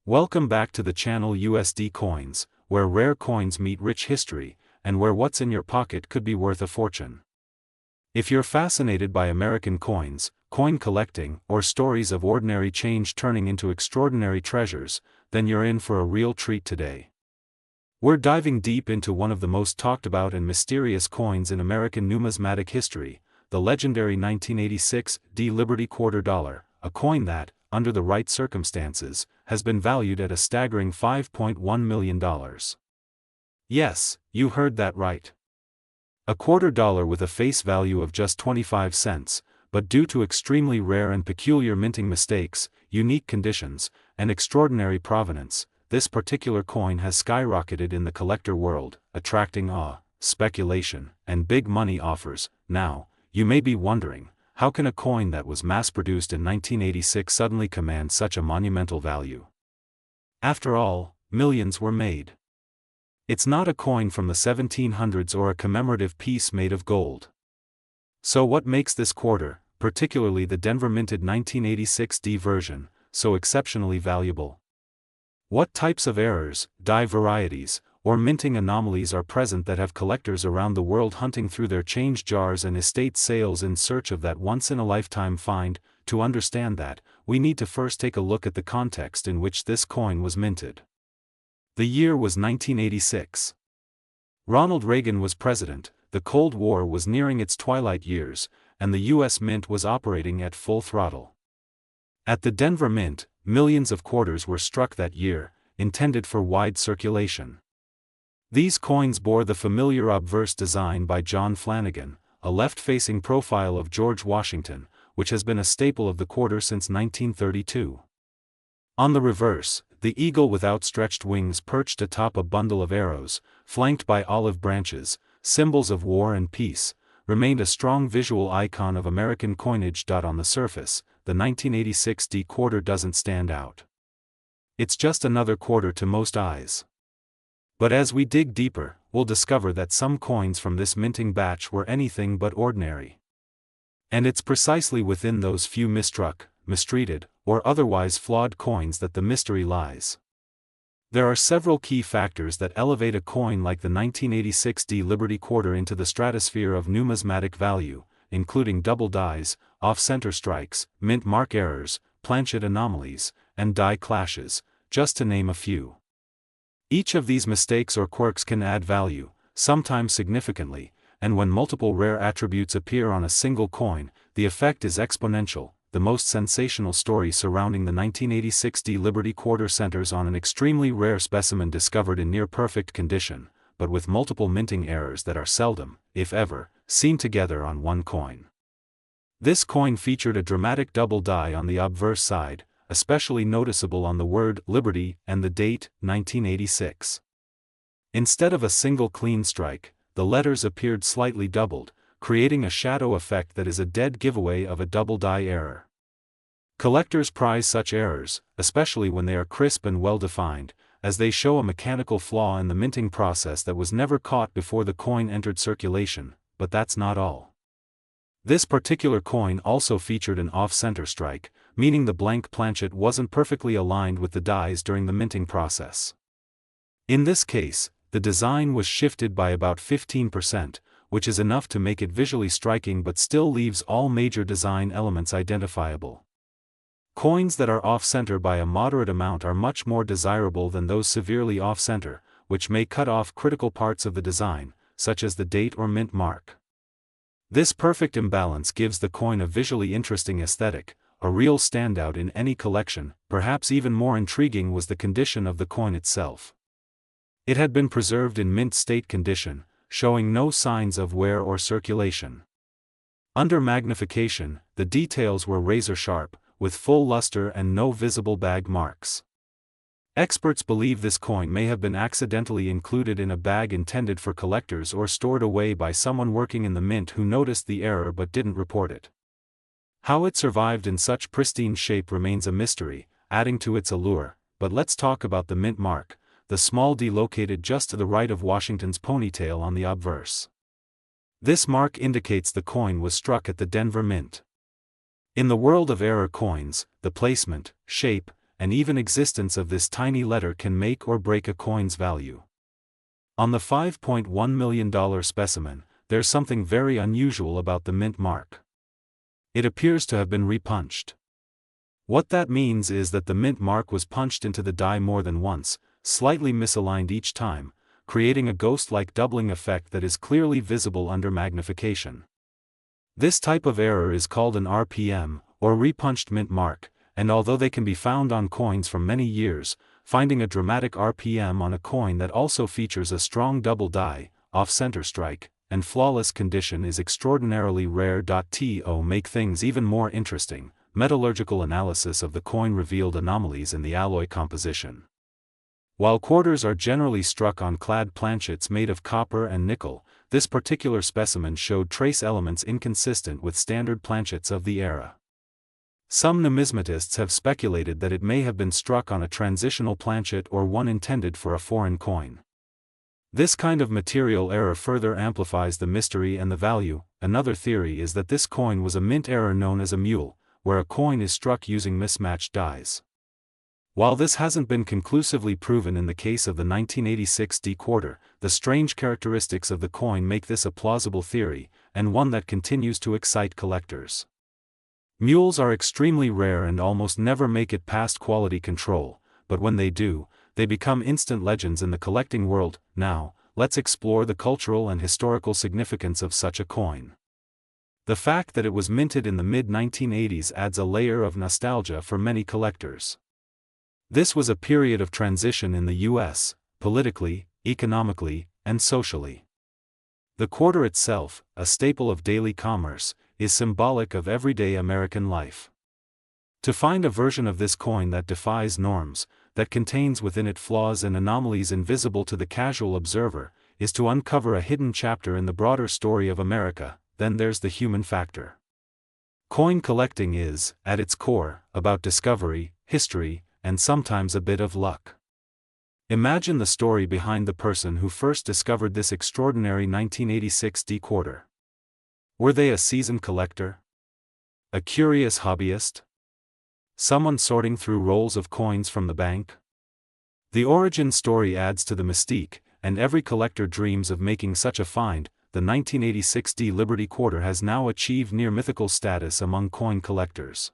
Welcome back to the channel USD Coins, where rare coins meet rich history, and where what's in your pocket could be worth a fortune. If you're fascinated by American coins, coin collecting, or stories of ordinary change turning into extraordinary treasures, then you're in for a real treat today. We're diving deep into one of the most talked about and mysterious coins in American numismatic history, the legendary 1986 D Liberty Quarter Dollar, a coin that, under the right circumstances, has been valued at a staggering $5.1 million. Yes, you heard that right. A quarter dollar with a face value of just 25 cents, but due to extremely rare and peculiar minting mistakes, unique conditions, and extraordinary provenance, this particular coin has skyrocketed in the collector world, attracting awe, speculation, and big money offers. Now, you may be wondering, how can a coin that was mass-produced in 1986 suddenly command such a monumental value? After all, millions were made. It's not a coin from the 1700s or a commemorative piece made of gold. So what makes this quarter, particularly the Denver minted 1986 D version, so exceptionally valuable? What types of errors, die varieties, or minting anomalies are present that have collectors around the world hunting through their change jars and estate sales in search of that once-in-a-lifetime find? To understand that, we need to first take a look at the context in which this coin was minted. The year was 1986. Ronald Reagan was president, the Cold War was nearing its twilight years, and the U.S. Mint was operating at full throttle. At the Denver Mint, millions of quarters were struck that year, intended for wide circulation. These coins bore the familiar obverse design by John Flanagan, a left-facing profile of George Washington, which has been a staple of the quarter since 1932. On the reverse, the eagle with outstretched wings perched atop a bundle of arrows, flanked by olive branches, symbols of war and peace, remained a strong visual icon of American coinage. On the surface, the 1986 D quarter doesn't stand out. It's just another quarter to most eyes. But as we dig deeper, we'll discover that some coins from this minting batch were anything but ordinary. And it's precisely within those few mistruck, mistreated, or otherwise flawed coins that the mystery lies. There are several key factors that elevate a coin like the 1986 D Liberty Quarter into the stratosphere of numismatic value, including double dies, off-center strikes, mint mark errors, planchet anomalies, and die clashes, just to name a few. Each of these mistakes or quirks can add value, sometimes significantly, and when multiple rare attributes appear on a single coin, the effect is exponential. The most sensational story surrounding the 1986 D Liberty Quarter centers on an extremely rare specimen discovered in near-perfect condition, but with multiple minting errors that are seldom, if ever, seen together on one coin. This coin featured a dramatic double die on the obverse side, especially noticeable on the word Liberty and the date, 1986. Instead of a single clean strike, the letters appeared slightly doubled, creating a shadow effect that is a dead giveaway of a double die error. Collectors prize such errors, especially when they are crisp and well-defined, as they show a mechanical flaw in the minting process that was never caught before the coin entered circulation. But that's not all. This particular coin also featured an off-center strike, meaning the blank planchet wasn't perfectly aligned with the dies during the minting process. In this case, the design was shifted by about 15%, which is enough to make it visually striking but still leaves all major design elements identifiable. Coins that are off-center by a moderate amount are much more desirable than those severely off-center, which may cut off critical parts of the design, such as the date or mint mark. This perfect imbalance gives the coin a visually interesting aesthetic, a real standout in any collection. Perhaps even more intriguing was the condition of the coin itself. It had been preserved in mint state condition, showing no signs of wear or circulation. Under magnification, the details were razor-sharp, with full luster and no visible bag marks. Experts believe this coin may have been accidentally included in a bag intended for collectors or stored away by someone working in the mint who noticed the error but didn't report it. How it survived in such pristine shape remains a mystery, adding to its allure. But let's talk about the mint mark, the small d located just to the right of Washington's ponytail on the obverse. This mark indicates the coin was struck at the Denver Mint. In the world of error coins, the placement, shape, and even existence of this tiny letter can make or break a coin's value. On the $5.1 million specimen, there's something very unusual about the mint mark. It appears to have been repunched. What that means is that the mint mark was punched into the die more than once, slightly misaligned each time, creating a ghost-like doubling effect that is clearly visible under magnification. This type of error is called an RPM, or repunched mint mark, and although they can be found on coins from many years, finding a dramatic RPM on a coin that also features a strong double die, off-center strike, and flawless condition is extraordinarily rare. To make things even more interesting, metallurgical analysis of the coin revealed anomalies in the alloy composition. While quarters are generally struck on clad planchets made of copper and nickel, this particular specimen showed trace elements inconsistent with standard planchets of the era. Some numismatists have speculated that it may have been struck on a transitional planchet or one intended for a foreign coin. This kind of material error further amplifies the mystery and the value. Another theory is that this coin was a mint error known as a mule, where a coin is struck using mismatched dies. While this hasn't been conclusively proven in the case of the 1986 D quarter, the strange characteristics of the coin make this a plausible theory, and one that continues to excite collectors. Mules are extremely rare and almost never make it past quality control, but when they do, they become instant legends in the collecting world. Now, let's explore the cultural and historical significance of such a coin. The fact that it was minted in the mid-1980s adds a layer of nostalgia for many collectors. This was a period of transition in the U.S., politically, economically, and socially. The quarter itself, a staple of daily commerce, is symbolic of everyday American life. To find a version of this coin that defies norms, that contains within it flaws and anomalies invisible to the casual observer, is to uncover a hidden chapter in the broader story of America. Then there's the human factor. Coin collecting is, at its core, about discovery, history, and sometimes a bit of luck. Imagine the story behind the person who first discovered this extraordinary 1986 D quarter. Were they a seasoned collector? A curious hobbyist? Someone sorting through rolls of coins from the bank? The origin story adds to the mystique, and every collector dreams of making such a find. The 1986 D Liberty quarter has now achieved near mythical status among coin collectors.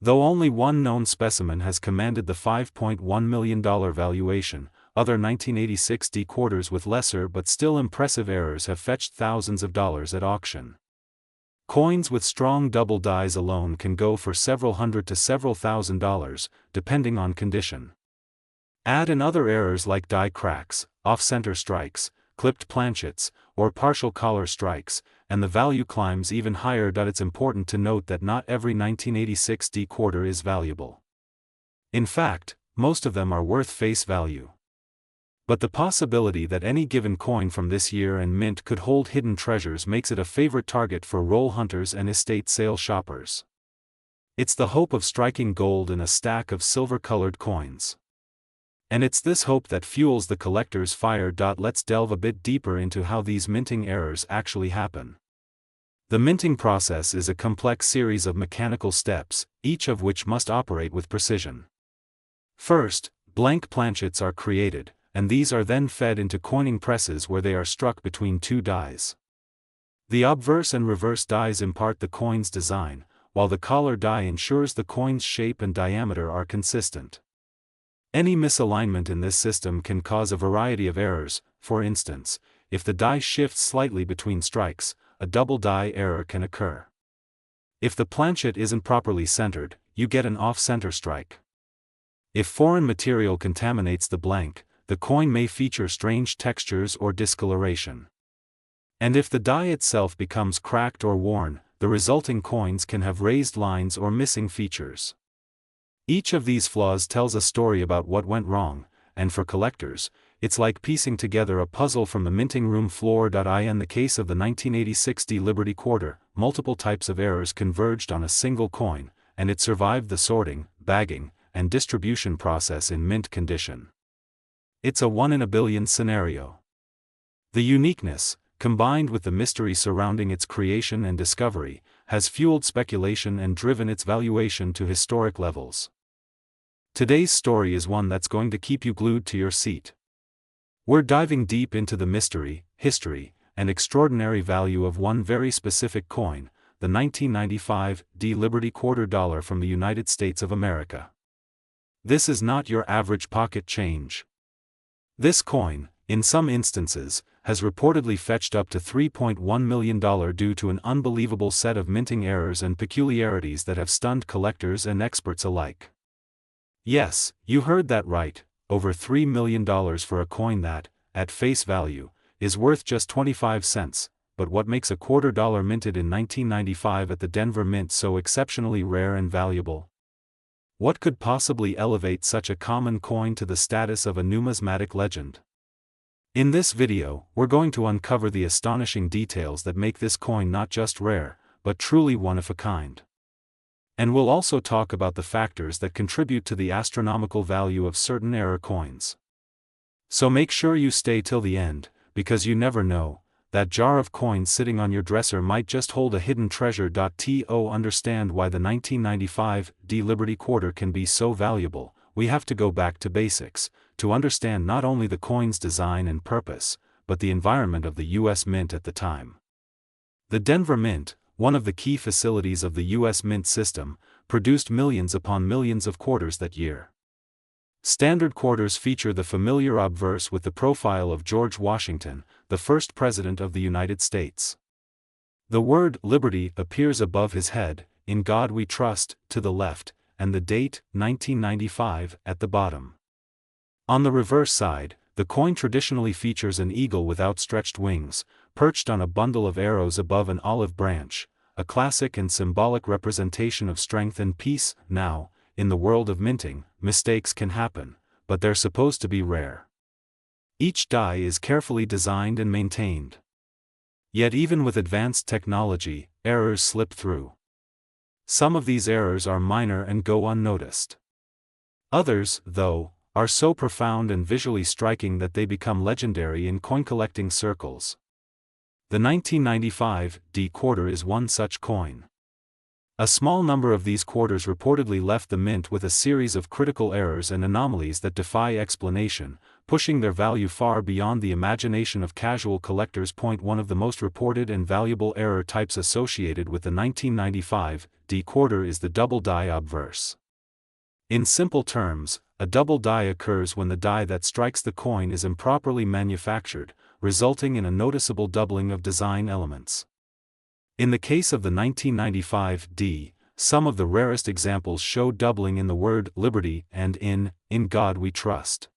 Though only one known specimen has commanded the $5.1 million valuation, other 1986 D quarters with lesser but still impressive errors have fetched thousands of dollars at auction. Coins with strong double dies alone can go for several hundred to several $1,000s, depending on condition. Add in other errors like die cracks, off-center strikes, clipped planchets, or partial collar strikes, and the value climbs even higher. It's important to note that not every 1986 D quarter is valuable. In fact, most of them are worth face value. But the possibility that any given coin from this year and mint could hold hidden treasures makes it a favorite target for roll hunters and estate sale shoppers. It's the hope of striking gold in a stack of silver-colored coins. And it's this hope that fuels the collector's fire. Let's delve a bit deeper into how these minting errors actually happen. The minting process is a complex series of mechanical steps, each of which must operate with precision. First, blank planchets are created, and these are then fed into coining presses where they are struck between two dies. The obverse and reverse dies impart the coin's design, while the collar die ensures the coin's shape and diameter are consistent. Any misalignment in this system can cause a variety of errors. For instance, if the die shifts slightly between strikes, a double die error can occur. If the planchet isn't properly centered, you get an off-center strike. If foreign material contaminates the blank, the coin may feature strange textures or discoloration. And if the die itself becomes cracked or worn, the resulting coins can have raised lines or missing features. Each of these flaws tells a story about what went wrong, and for collectors, it's like piecing together a puzzle from the minting room floor. In the case of the 1986 D Liberty quarter, multiple types of errors converged on a single coin, and it survived the sorting, bagging, and distribution process in mint condition. It's a 1 in a billion scenario. The uniqueness, combined with the mystery surrounding its creation and discovery, has fueled speculation and driven its valuation to historic levels. Today's story is one that's going to keep you glued to your seat. We're diving deep into the mystery, history, and extraordinary value of one very specific coin, the 1995 Liberty Quarter Dollar from the United States of America. This is not your average pocket change. This coin, in some instances, has reportedly fetched up to $3.1 million due to an unbelievable set of minting errors and peculiarities that have stunned collectors and experts alike. Yes, you heard that right, over $3 million for a coin that, at face value, is worth just 25 cents, but what makes a quarter dollar minted in 1995 at the Denver Mint so exceptionally rare and valuable? What could possibly elevate such a common coin to the status of a numismatic legend? In this video, we're going to uncover the astonishing details that make this coin not just rare, but truly one of a kind. And we'll also talk about the factors that contribute to the astronomical value of certain error coins. So make sure you stay till the end, because you never know, that jar of coins sitting on your dresser might just hold a hidden treasure. To understand why the 1995 Liberty Quarter can be so valuable, we have to go back to basics, to understand not only the coin's design and purpose, but the environment of the U.S. Mint at the time. The Denver Mint, one of the key facilities of the U.S. Mint system, produced millions upon millions of quarters that year. Standard quarters feature the familiar obverse with the profile of George Washington, the first President of the United States. The word Liberty appears above his head, "In God We Trust," to the left, and the date, 1995, at the bottom. On the reverse side, the coin traditionally features an eagle with outstretched wings, perched on a bundle of arrows above an olive branch, a classic and symbolic representation of strength and peace. Now, in the world of minting, mistakes can happen, but they're supposed to be rare. Each die is carefully designed and maintained. Yet even with advanced technology, errors slip through. Some of these errors are minor and go unnoticed. Others, though, are so profound and visually striking that they become legendary in coin-collecting circles. The 1995 quarter is one such coin. A small number of these quarters reportedly left the mint with a series of critical errors and anomalies that defy explanation, pushing their value far beyond the imagination of casual collectors. One of the most reported and valuable error types associated with the 1995 quarter is the double die obverse. In simple terms, a double die occurs when the die that strikes the coin is improperly manufactured, resulting in a noticeable doubling of design elements. In the case of the 1995 some of the rarest examples show doubling in the word Liberty and in God We Trust.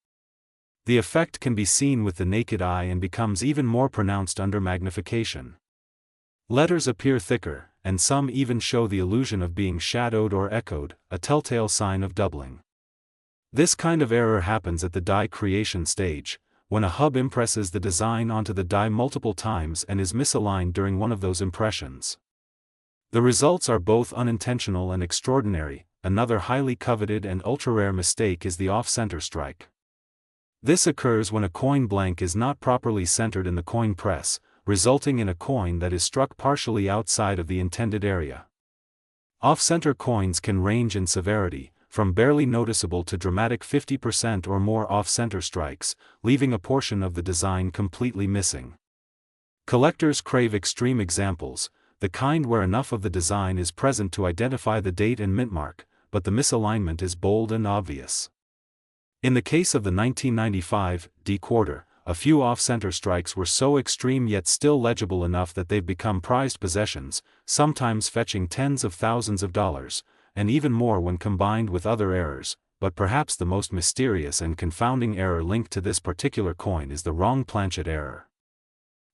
The effect can be seen with the naked eye and becomes even more pronounced under magnification. Letters appear thicker, and some even show the illusion of being shadowed or echoed, a telltale sign of doubling. This kind of error happens at the die creation stage, when a hub impresses the design onto the die multiple times and is misaligned during one of those impressions. The results are both unintentional and extraordinary. Another highly coveted and ultra-rare mistake is the off-center strike. This occurs when a coin blank is not properly centered in the coin press, resulting in a coin that is struck partially outside of the intended area. Off-center coins can range in severity, from barely noticeable to dramatic 50% or more off-center strikes, leaving a portion of the design completely missing. Collectors crave extreme examples, the kind where enough of the design is present to identify the date and mint mark, but the misalignment is bold and obvious. In the case of the 1995 quarter, a few off-center strikes were so extreme yet still legible enough that they've become prized possessions, sometimes fetching tens of thousands of dollars, and even more when combined with other errors. But perhaps the most mysterious and confounding error linked to this particular coin is the wrong planchet error.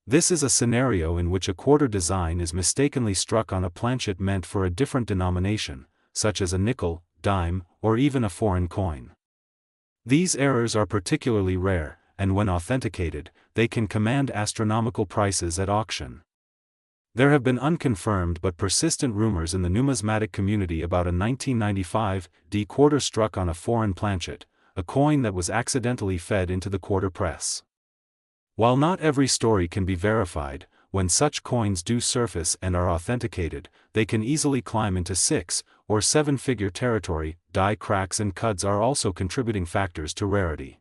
This is a scenario in which a quarter design is mistakenly struck on a planchet meant for a different denomination, such as a nickel, dime, or even a foreign coin. These errors are particularly rare, and when authenticated, they can command astronomical prices at auction. There have been unconfirmed but persistent rumors in the numismatic community about a 1995 quarter struck on a foreign planchet, a coin that was accidentally fed into the quarter press. While not every story can be verified, when such coins do surface and are authenticated, they can easily climb into 6- or 7-figure territory. Die cracks and cuds are also contributing factors to rarity.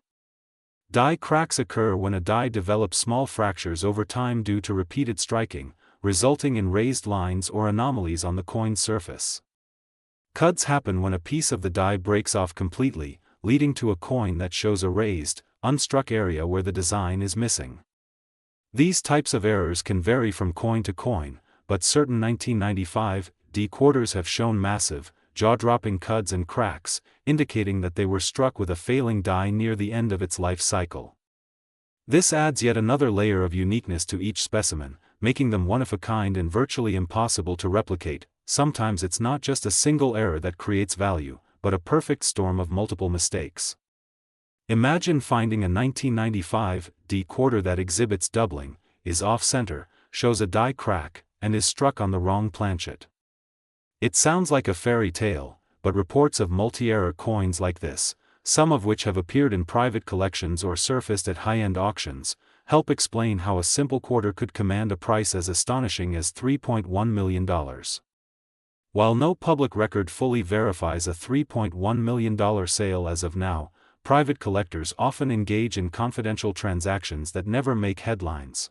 Die cracks occur when a die develops small fractures over time due to repeated striking, resulting in raised lines or anomalies on the coin's surface. Cuds happen when a piece of the die breaks off completely, leading to a coin that shows a raised, unstruck area where the design is missing. These types of errors can vary from coin to coin, but certain 1995 D quarters have shown massive, jaw-dropping cuds and cracks, indicating that they were struck with a failing die near the end of its life cycle. This adds yet another layer of uniqueness to each specimen, making them one of a kind and virtually impossible to replicate. Sometimes it's not just a single error that creates value, but a perfect storm of multiple mistakes. Imagine finding a 1995 D quarter that exhibits doubling, is off-center, shows a die crack, and is struck on the wrong planchet. It sounds like a fairy tale, but reports of multi-error coins like this, some of which have appeared in private collections or surfaced at high-end auctions, help explain how a simple quarter could command a price as astonishing as $3.1 million. While no public record fully verifies a $3.1 million sale as of now, private collectors often engage in confidential transactions that never make headlines.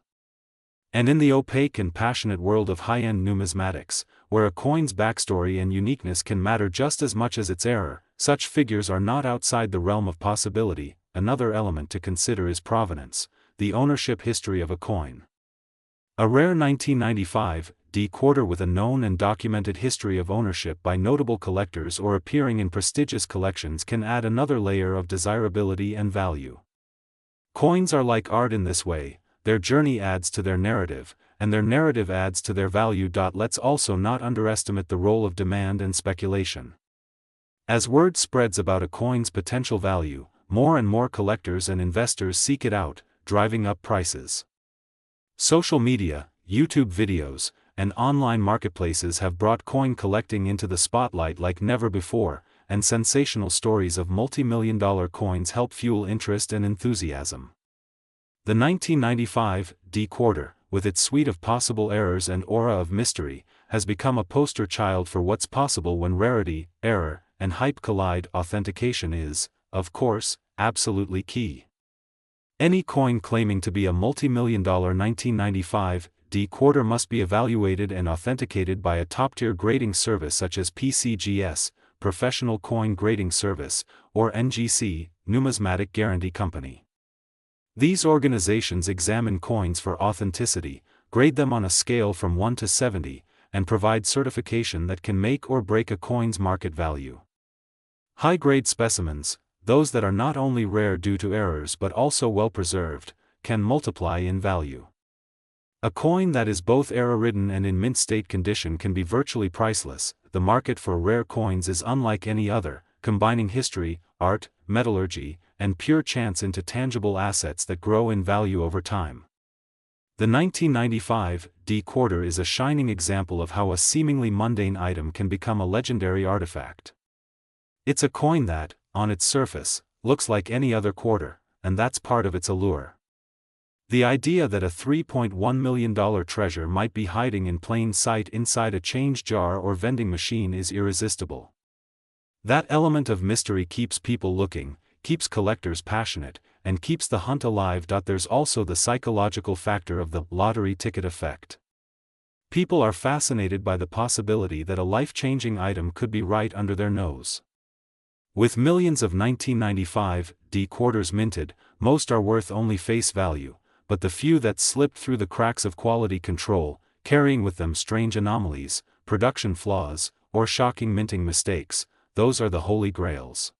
And in the opaque and passionate world of high-end numismatics, where a coin's backstory and uniqueness can matter just as much as its error, such figures are not outside the realm of possibility. Another element to consider is provenance, the ownership history of a coin. A rare 1995 D quarter with a known and documented history of ownership by notable collectors or appearing in prestigious collections can add another layer of desirability and value. Coins are like art in this way. Their journey adds to their narrative, and their narrative adds to their value. Let's also not underestimate the role of demand and speculation. As word spreads about a coin's potential value, more and more collectors and investors seek it out, driving up prices. Social media, YouTube videos, and online marketplaces have brought coin collecting into the spotlight like never before, and sensational stories of multi-million-dollar coins help fuel interest and enthusiasm. The 1995 D quarter, with its suite of possible errors and aura of mystery, has become a poster child for what's possible when rarity, error, and hype collide. Authentication is, of course, absolutely key. Any coin claiming to be a multi-million-dollar 1995 D quarter must be evaluated and authenticated by a top-tier grading service such as PCGS, Professional Coin Grading Service, or NGC, Numismatic Guarantee Company. These organizations examine coins for authenticity, grade them on a scale from 1 to 70, and provide certification that can make or break a coin's market value. High-grade specimens, those that are not only rare due to errors but also well-preserved, can multiply in value. A coin that is both error-ridden and in mint-state condition can be virtually priceless. The market for rare coins is unlike any other, combining history, art, metallurgy, and pure chance into tangible assets that grow in value over time. The 1995 D quarter is a shining example of how a seemingly mundane item can become a legendary artifact. It's a coin that, on its surface, looks like any other quarter, and that's part of its allure. The idea that a $3.1 million treasure might be hiding in plain sight inside a change jar or vending machine is irresistible. That element of mystery keeps people looking, keeps collectors passionate, and keeps the hunt alive. There's also the psychological factor of the lottery ticket effect. People are fascinated by the possibility that a life-changing item could be right under their nose. With millions of 1995 D quarters minted, most are worth only face value, but the few that slipped through the cracks of quality control, carrying with them strange anomalies, production flaws, or shocking minting mistakes, those are the holy grails.